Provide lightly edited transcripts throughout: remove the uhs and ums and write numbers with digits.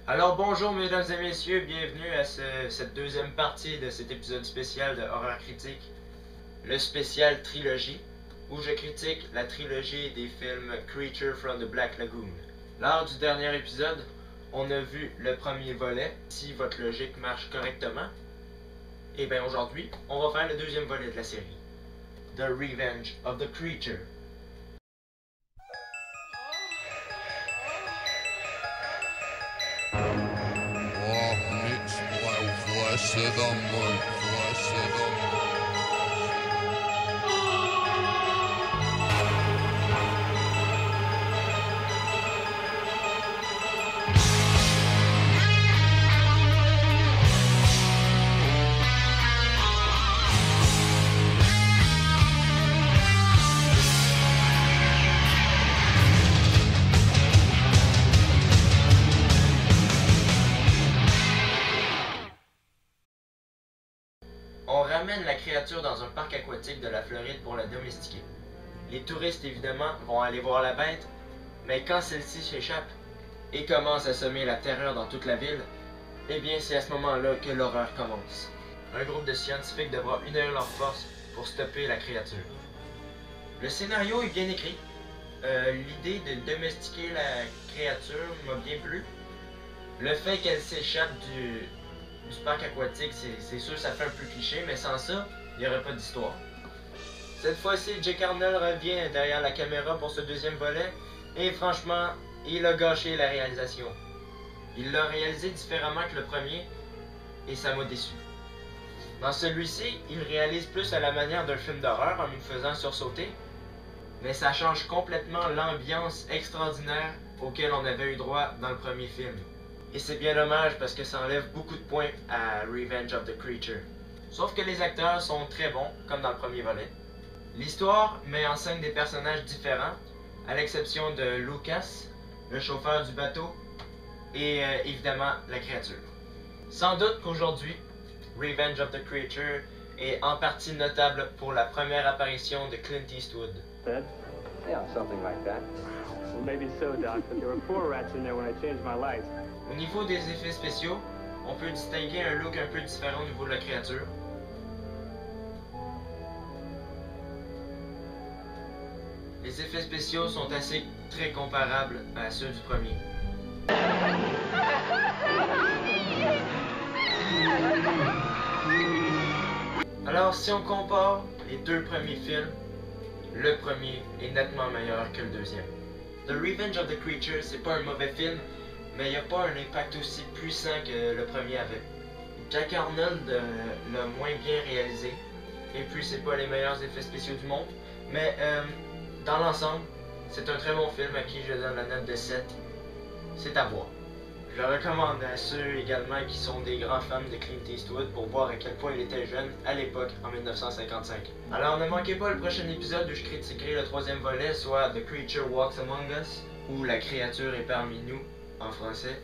Alors bonjour mesdames et messieurs, bienvenue à cette deuxième partie de cet épisode spécial de Horreur Critique, le spécial trilogie, où je critique la trilogie des films Creature from the Black Lagoon. Lors du dernier épisode, on a vu le premier volet, si votre logique marche correctement. Et bien aujourd'hui, on va faire le deuxième volet de la série, The Revenge of the Creature. On ramène la créature dans un parc aquatique de la Floride pour la domestiquer. Les touristes, évidemment, vont aller voir la bête, mais quand celle-ci s'échappe et commence à semer la terreur dans toute la ville, eh bien c'est à ce moment-là que l'horreur commence. Un groupe de scientifiques devra unir leurs forces pour stopper la créature. Le scénario est bien écrit. L'idée de domestiquer la créature m'a bien plu. Le fait qu'elle s'échappe du parc aquatique, c'est sûr ça fait un peu cliché, mais sans ça, il n'y aurait pas d'histoire. Cette fois-ci, Jake Arnold revient derrière la caméra pour ce deuxième volet, et franchement, il a gâché la réalisation. Il l'a réalisé différemment que le premier, et ça m'a déçu. Dans celui-ci, il réalise plus à la manière d'un film d'horreur en nous faisant sursauter, mais ça change complètement l'ambiance extraordinaire auquel on avait eu droit dans le premier film. Et c'est bien dommage parce que ça enlève beaucoup de points à Revenge of the Creature. Sauf que les acteurs sont très bons, comme dans le premier volet. L'histoire met en scène des personnages différents, à l'exception de Lucas, le chauffeur du bateau, et évidemment la créature. Sans doute qu'aujourd'hui, Revenge of the Creature est en partie notable pour la première apparition de Clint Eastwood. Yeah, something like that. Well, maybe so, Doc, but there were poor rats in there when I changed my lights. Au niveau des effets spéciaux, on peut distinguer un look un peu différent au niveau de la créature. Les effets spéciaux sont assez très comparables à ceux du premier. Alors, si on compare les deux premiers films, le premier est nettement meilleur que le deuxième. The Revenge of the Creature, c'est pas un mauvais film, mais il n'y a pas un impact aussi puissant que le premier avait. Jack Arnold l'a moins bien réalisé, et puis c'est pas les meilleurs effets spéciaux du monde, mais dans l'ensemble, c'est un très bon film à qui je donne la note de 7. C'est à voir. Je le recommande à ceux également qui sont des grands fans de Clint Eastwood pour voir à quel point il était jeune à l'époque, en 1955. Alors ne manquez pas le prochain épisode où je critiquerai le troisième volet, soit The Creature Walks Among Us, ou La créature est parmi nous, en français.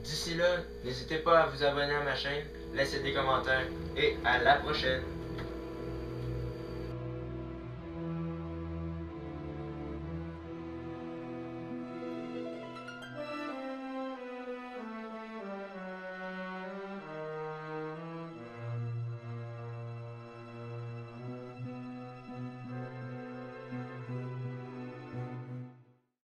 D'ici là, n'hésitez pas à vous abonner à ma chaîne, laissez des commentaires, et à la prochaine!